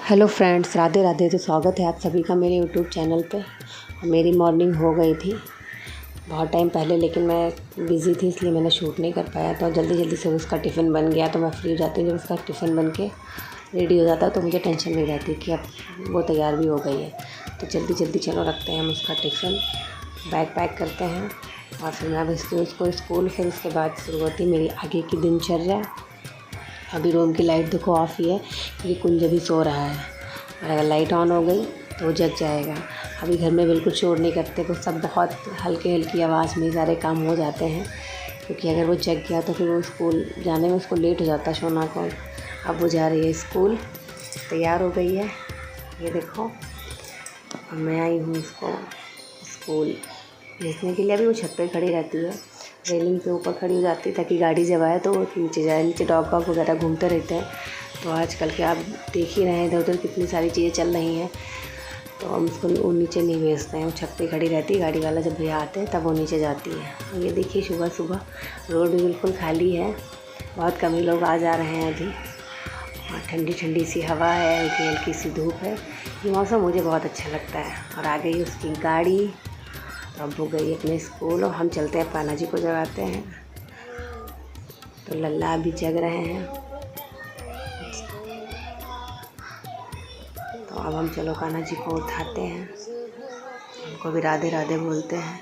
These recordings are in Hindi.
Hello friends, Radhe Radhe. तो स्वागत है आप सभी का मेरे यूट्यूब चैनल पे। मेरी मॉर्निंग हो गई थी बहुत टाइम पहले, लेकिन मैं बिज़ी थी इसलिए मैंने शूट नहीं कर पाया। तो जल्दी जल्दी से उसका टिफ़िन बन गया तो मैं फ्री हो जाती हूँ। जब उसका टिफ़िन बन के रेडी हो जाता है तो मुझे टेंशन नहीं रहती कि अब वो तैयार भी हो गई है। तो जल्दी जल्दी चलो रखते हैं हम उसका टिफ़िन, बैग पैक करते हैं और फिर मैं भेजती हूँ उसको स्कूल। फिर उसके बाद शुरू होती है मेरी आगे की दिनचर्या। अभी रूम की लाइट देखो ऑफ़ ही है क्योंकि कुंज भी सो रहा है, और अगर लाइट ऑन हो गई तो वो जग जाएगा। अभी घर में बिल्कुल शोर नहीं करते, वो सब बहुत हल्की हल्की आवाज़ में सारे काम हो जाते हैं, क्योंकि अगर वो जग गया तो फिर वो स्कूल जाने में उसको लेट हो जाता है सोना को। अब वो जा रही है स्कूल, तैयार हो गई है, ये देखो। मैं आई हूँ उसको स्कूल भेजने के लिए। अभी वो छत पे खड़ी रहती है, रेलिंग के ऊपर खड़ी हो जाती है ताकि गाड़ी जब आए तो वो नीचे जाए। नीचे डॉग वगैरह घूमते रहते हैं। तो आजकल के आप देख ही रहे हैं इधर उधर कितनी सारी चीज़ें चल रही हैं। तो हम उसको वो नीचे नहीं भेजते हैं, वो छत पे खड़ी रहती है। गाड़ी वाला जब भैया आते हैं तब वो नीचे जाती है। ये देखिए सुबह सुबह रोड भी बिल्कुल खाली है, बहुत कम ही लोग आ जा रहे हैं अभी। और ठंडी ठंडी सी हवा है, हल्की हल्की सी धूप है। ये मौसम मुझे बहुत अच्छा लगता है। और आ गई उसकी गाड़ी, तो अब वो गई अपने स्कूल और हम चलते हैं कान्हा जी को जगाते हैं। तो लल्ला अभी जग रहे हैं, तो अब हम चलो कान्हा जी को उठाते हैं, उनको भी राधे राधे बोलते हैं।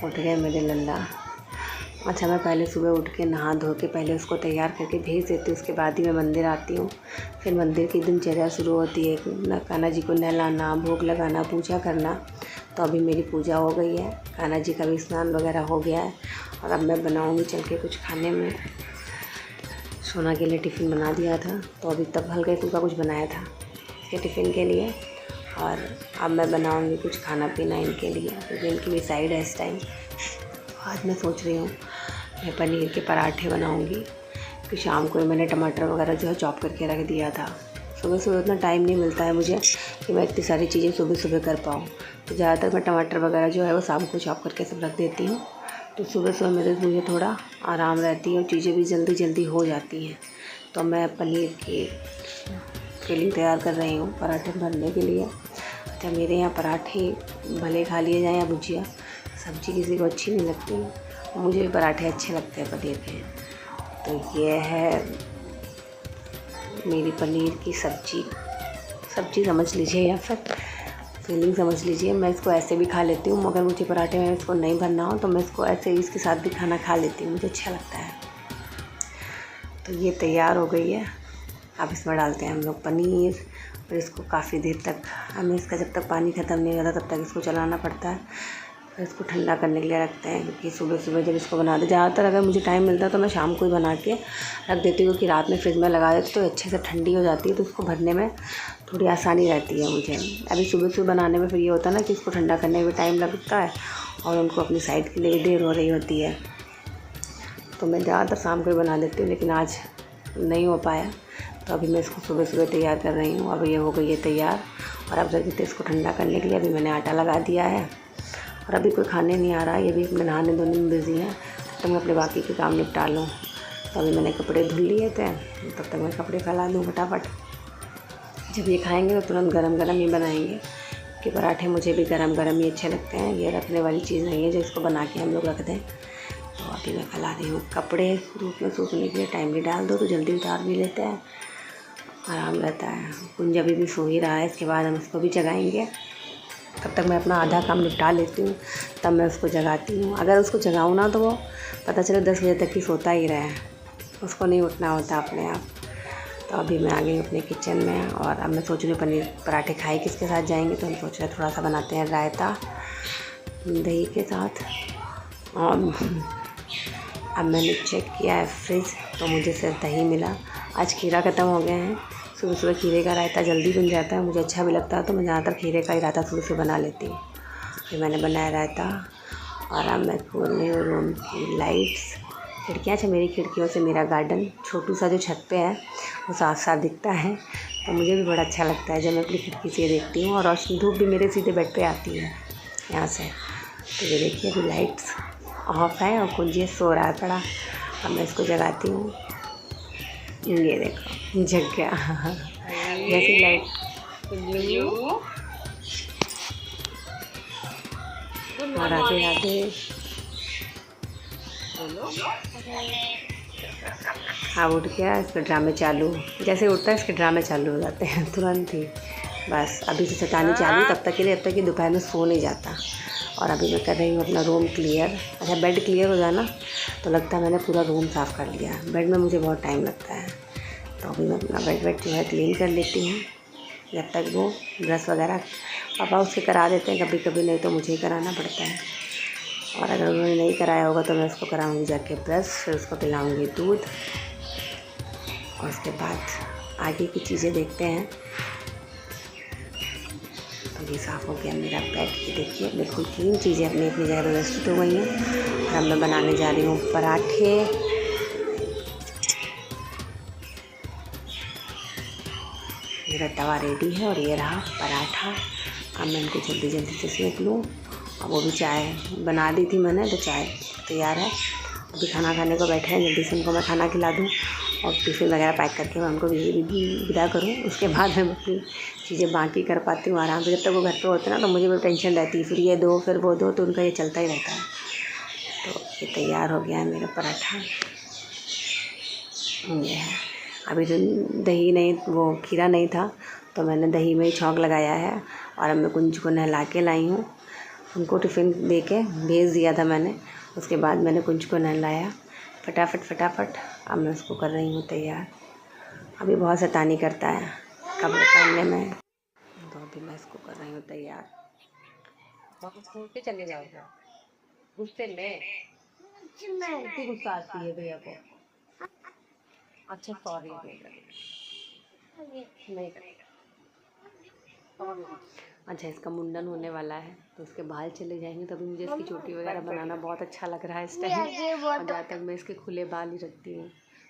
उठ गए मेरे लल्ला। अच्छा, मैं पहले सुबह उठ के नहा धो के पहले उसको तैयार करके भेज देती हूँ, उसके बाद ही मैं मंदिर आती हूँ। फिर मंदिर की दिनचर्या शुरू होती है, कान्हा जी को नहलाना, भोग लगाना, पूजा करना। तो अभी मेरी पूजा हो गई है, कान्हा जी का भी स्नान वगैरह हो गया है। और अब मैं बनाऊँगी चल के कुछ खाने में। सोना के लिए टिफ़िन बना दिया था, तो अभी तब हल्का फुल्का कुछ बनाया था इसके टिफ़िन के लिए। और अब मैं बनाऊँगी कुछ खाना पीना इनके लिए, क्योंकि इनकी भी साइड है इस टाइम। आज मैं सोच रही हूँ मैं पनीर के पराठे बनाऊँगी, क्योंकि शाम को मैंने टमाटर वगैरह जो है चॉप करके रख दिया था। सुबह सुबह उतना टाइम नहीं मिलता है मुझे कि मैं इतनी सारी चीज़ें सुबह सुबह कर पाऊँ। तो ज़्यादातर मैं टमाटर वगैरह जो है वो शाम को चॉप करके सब रख देती हूँ। तो सुबह सुबह मुझे थोड़ा आराम रहती है और चीज़ें भी जल्दी जल्दी हो जाती हैं। तो मैं पनीर की फिलिंग तैयार कर रही हूँ पराठे भरने के लिए। अच्छा, मेरे यहाँ पराठे भले खा लिए जाएँ या भुजिया, सब्ज़ी किसी को अच्छी नहीं लगती, मुझे भी पराठे अच्छे लगते हैं पनीर के। तो ये है मेरी पनीर की सब्ज़ी समझ लीजिए या फिर फीलिंग समझ लीजिए। मैं इसको ऐसे भी खा लेती हूँ, मगर मुझे पराठे में इसको नहीं भरना हो तो मैं इसको ऐसे ही इसके साथ भी खाना खा लेती हूँ, मुझे अच्छा लगता है। तो ये तैयार हो गई है। अब इसमें डालते हैं हम लोग पनीर, और इसको काफ़ी देर तक हमें इसका जब तक पानी ख़त्म नहीं हो जाता तब तक इसको चलाना पड़ता है। फिर इसको ठंडा करने के लिए रखते हैं, क्योंकि सुबह सुबह जब इसको बनाते, ज़्यादातर अगर मुझे टाइम मिलता है तो मैं शाम को ही बना के रख देती हूँ, क्योंकि रात में फ्रिज में लगा देती तो अच्छे से ठंडी हो जाती है, तो उसको भरने में थोड़ी आसानी रहती है मुझे। अभी सुबह सुबह बनाने में फिर ये होता है ना कि इसको ठंडा करने में टाइम लगता है और उनको अपनी साइड के लिए भी देर हो रही होती है। तो मैं ज़्यादातर शाम को ही बना देती हूँ, लेकिन आज नहीं हो पाया, तो अभी मैं इसको सुबह सुबह तैयार कर रही हूँ। अब ये हो गई है तैयार, और अब रख देते इसको ठंडा करने के लिए। अभी मैंने आटा लगा दिया है, और अभी कोई खाने नहीं आ रहा है, ये भी अपने नहाने धोने में बिज़ी है, तो मैं अपने बाकी के काम निपटा लूँ। तो अभी मैंने कपड़े धुल लिए थे, तब तक मैं कपड़े फैला दूँ फटाफट। जब ये खाएंगे तो तुरंत गरम गरम ही बनाएंगे, कि पराठे मुझे भी गरम गरम ही अच्छे लगते हैं। ये रखने वाली चीज़ नहीं है जो इसको बना के हम लोग रख दें। तो अभी मैं फैला रही हूँ कपड़े। धूप में सूखने के लिए टाइमली डाल दो तो जल्दी उतार भी लेते हैं, आराम रहता है। कुंज अभी भी सो ही रहा है, इसके बाद हम इसको भी जगाएंगे। तब तक मैं अपना आधा काम निपटा लेती हूँ, तब मैं उसको जगाती हूँ। अगर उसको जगाऊँ ना तो वो पता चले 10 बजे तक ही सोता ही रहे, उसको नहीं उठना होता अपने आप। तो अभी मैं आ गई अपने किचन में, और अब मैं सोच रही हूँ पनीर पराठे खाए किसके साथ जाएंगे, तो हम सोच रहे हैं थोड़ा सा बनाते हैं रायता दही के साथ। और अब मैंने चेक किया है फ्रिज, तो मुझे सिर्फ दही मिला। आज खीरा ख़त्म हो गए हैं। सुबह सुबह खीरे का रायता जल्दी बन जाता है, मुझे अच्छा भी लगता है, तो मैं ज़्यादातर खीरे का ही रायता सुबह से बना लेती हूँ। फिर मैंने बनाया रायता, और अब मैं खोल रही हूँ रूम की लाइट्स। खिड़कियाँ से, मेरी खिड़कियों से मेरा गार्डन छोटू सा जो छत पे है वो साफ साफ दिखता है, तो मुझे भी बड़ा अच्छा लगता है जब मैं अपनी खिड़की से देखती हूँ। और रोशनी धूप भी मेरे सीधे बेड पे आती है यहाँ से। तो ये देखिए अभी लाइट्स ऑफ है और कुंजी सो रहा है पड़ा। अब मैं इसको जगाती हूँ। ये देखो जग गया जैसी लाइट। और राधे राधे। अब उठ गया, इसके ड्रामे चालू। जैसे उठता है इसके ड्रामे चालू हो जाते हैं तुरंत ही। बस अभी से शैतानी चालू तब तक के लिए, अब तक कि दोपहर में सो नहीं जाता। और अभी मैं कर रही हूँ अपना रूम क्लियर। अच्छा बेड क्लियर हो जाए ना तो लगता है मैंने पूरा रूम साफ़ कर लिया। बेड में मुझे बहुत टाइम लगता है, तो अभी मैं अपना बेड जो है क्लीन कर लेती हूँ जब तक वो ब्रश वगैरह पापा उसके करा देते हैं कभी कभी, नहीं तो मुझे ही कराना पड़ता है। और अगर उन्होंने नहीं कराया होगा तो मैं उसको कराऊंगी जाके ब्रश, फिर उसको पिलाऊंगी दूध। और उसके बाद आगे की चीज़ें देखते हैं। तो ये साफ़ हो गया मेरा बेड। ये देखिए बिल्कुल क्लीन चीज़ें अपनी अपनी जगह व्यवस्थित हो गई हैं। और अब मैं बनाने जा रही हूँ पराठे। मेरा तवा रेडी है और ये रहा पराठा। अब मैं इनको जल्दी जल्दी से सेक लूँ। और वो भी चाय बना दी थी मैंने, तो चाय तैयार है। अभी खाना खाने को बैठे हैं, जल्दी से उनको मैं खाना खिला दूँ और टिफ़िन वगैरह पैक करके मैं उनको विदा करूँ। उसके बाद मैं अपनी चीज़ें बाकी कर पाती हूँ आराम से। जब तक वो घर पे होते हैं ना तो मुझे भी टेंशन रहती है, फिर ये दो फिर वो दो, तो उनका ये चलता ही रहता है। तो ये तैयार हो गया है मेरा पराठा। ये है। अभी जो दही नहीं, वो खीरा नहीं था तो मैंने दही में ही छौंक लगाया है। और अब मैं कुंज को नहला के लाई हूँ। उनको टिफ़िन दे के भेज दिया था मैंने, उसके बाद मैंने कुंज को नहलाया फटाफट। अब मैं उसको कर रही हूँ तैयार। अभी बहुत शैतानी करता है कपड़े पहनने में, तो अभी मैं इसको कर रही हूँ तैयार। स्कूल पे चले जाओगे गुस्से में? इतनी गुस्सा आती है भैया को। अच्छा सॉरी नहीं। अच्छा इसका मुंडन होने वाला है तो इसके बाल चले जाएंगे, तभी मुझे इसकी चोटी वगैरह बनाना बहुत अच्छा लग रहा है इस टाइम। और ज़्यादा तक मैं इसके खुले बाल ही रखती हूँ,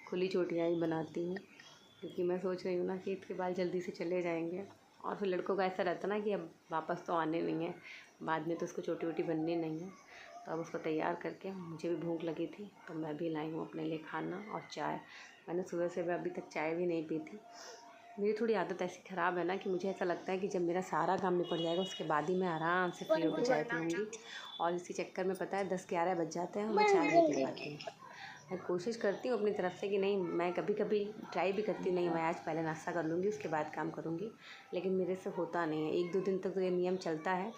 खुली चोटियाँ ही बनाती हूँ, क्योंकि मैं सोच रही हूँ ना कि इसके बाल जल्दी से चले जाएंगे। और फिर लड़कों का ऐसा रहता ना कि अब वापस तो आने नहीं है, बाद में तो उसको चोटी वोटी बननी नहीं है। तो अब उसको तैयार करके, मुझे भी भूख लगी थी तो मैं भी लाई हूँ अपने लिए खाना और चाय। मैंने सुबह से अभी तक चाय भी नहीं पी थी। मेरी थोड़ी आदत ऐसी ख़राब है ना कि मुझे ऐसा लगता है कि जब मेरा सारा काम निपट जाएगा उसके बाद ही मैं आराम से फ्री होकर चाय पीऊँगी। और इसी चक्कर में पता है 10-11 बज जाते हैं और मैं चाय नहीं पी पाती हूँ। मैं कोशिश करती हूँ अपनी तरफ से कि नहीं, मैं कभी कभी ट्राई भी करती नहीं, मैं आज पहले नाश्ता कर लूँगी उसके बाद काम करूँगी, लेकिन मेरे से होता नहीं है। 1-2 दिन तक तो ये नियम चलता है,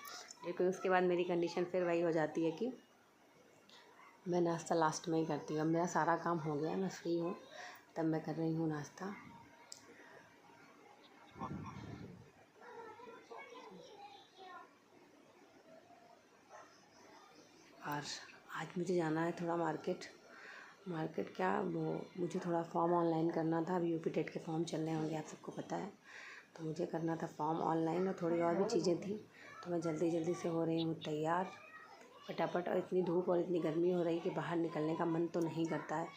लेकिन उसके बाद मेरी कंडीशन फिर वही हो जाती है कि मैं नाश्ता लास्ट में ही करती हूँ। अब मेरा सारा काम हो गया, मैं फ्री हूँ, तब मैं कर रही हूँ नाश्ता। और आज मुझे जाना है थोड़ा मार्केट क्या, वो मुझे थोड़ा फॉर्म ऑनलाइन करना था। अभी यूपी टेट के फॉर्म चलने होंगे, आप सबको पता है, तो मुझे करना था फॉर्म ऑनलाइन और थोड़ी और भी चीज़ें थी। तो मैं जल्दी से हो रही हूँ तैयार फटाफट। और इतनी धूप और इतनी गर्मी हो रही कि बाहर निकलने का मन तो नहीं करता है,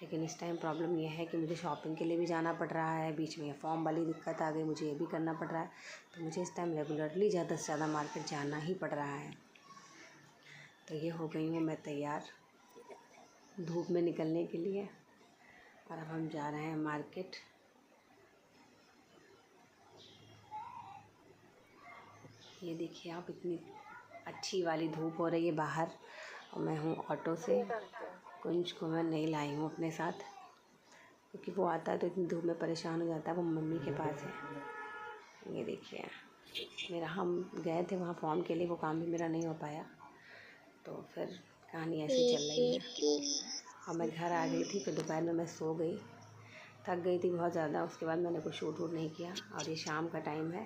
लेकिन इस टाइम प्रॉब्लम ये है कि मुझे शॉपिंग के लिए भी जाना पड़ रहा है, बीच में फॉर्म वाली दिक्कत आ गई, मुझे ये भी करना पड़ रहा है। तो मुझे इस टाइम रेगुलरली ज़्यादा से ज़्यादा मार्केट जाना ही पड़ रहा है। तो ये हो गई हूँ मैं तैयार धूप में निकलने के लिए, और अब हम जा रहे हैं मार्केट। ये देखिए आप, इतनी अच्छी वाली धूप हो रही है बाहर, और मैं हूँ ऑटो से। कुंज को मैं नहीं लाई हूँ अपने साथ, क्योंकि वो आता है तो इतनी धूप में परेशान हो जाता है, वो मम्मी के पास है। ये देखिए मेरा, हम गए थे वहाँ फॉर्म के लिए, वो काम भी मेरा नहीं हो पाया, तो फिर कहानी ऐसी चल रही है। और मैं घर आ गई थी, फिर दोपहर में मैं सो गई, थक गई थी बहुत ज़्यादा। उसके बाद मैंने कुछ शूट वूट नहीं किया। और ये शाम का टाइम है,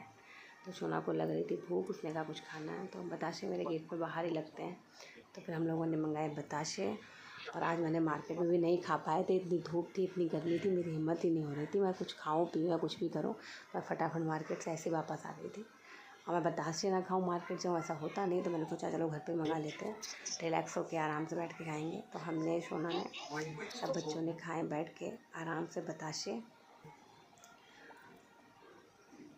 तो सोना को लग रही थी भूख, उसने कहा कुछ खाना है, तो बताशे मेरे गेट पर बाहर ही लगते हैं, तो फिर हम लोगों ने मंगाए बताशे। और आज मैंने मार्केट में भी नहीं खा पाए थे, इतनी धूप थी, इतनी गर्मी थी, मेरी हिम्मत ही नहीं हो रही थी मैं कुछ खाऊँ पीऊँ या कुछ भी करूँ। मैं फटाफट मार्केट से ऐसे वापस आ गई थी। और मैं बताशे ना खाऊँ मार्केट जाऊँ, ऐसा होता नहीं, तो मैंने सोचा चलो घर पे मंगा लेते हैं, रिलैक्स होकर आराम से बैठ के खाएंगे। तो हमने, सोना ने, सब बच्चों ने खाए बैठ के आराम से बताशे।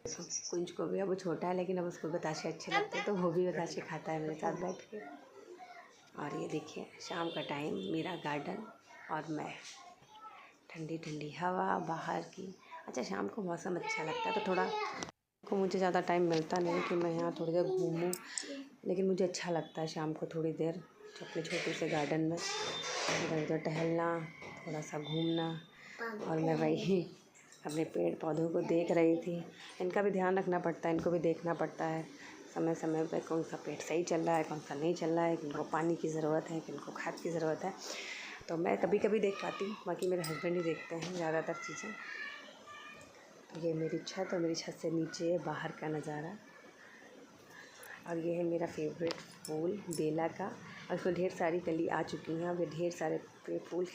कुंज को भी, अब वो छोटा है लेकिन अब उसको बताशे अच्छे लगते हैं, तो वो भी बताशे खाता है मेरे साथ बैठ के। और ये देखिए शाम का टाइम, मेरा गार्डन और मैं ठंडी ठंडी हवा बाहर की। अच्छा, शाम को मौसम अच्छा लगता है तो थोड़ा को मुझे ज़्यादा टाइम मिलता नहीं कि मैं यहाँ थोड़ी देर घूमूं, लेकिन मुझे अच्छा लगता है शाम को थोड़ी देर अपने छोटे से गार्डन में इधर उधर टहलना, थोड़ा सा घूमना। और मैं वही अपने पेड़ पौधों को देख रही थी। इनका भी ध्यान रखना पड़ता है, इनको भी देखना पड़ता है समय समय पे कौन सा पेड़ सही चल रहा है, कौन सा नहीं चल रहा है, किनको पानी की ज़रूरत है, किनको खाद की ज़रूरत है। तो मैं कभी कभी देख पाती हूँ, बाकी मेरे हस्बैंड ही देखते हैं ज़्यादातर चीज़ें। ये मेरी छत और मेरी छत से नीचे बाहर का नज़ारा। और ये है मेरा फेवरेट फूल बेला का, और इसमें ढेर सारी कली आ चुकी हैं। अब ये ढेर सारे फूल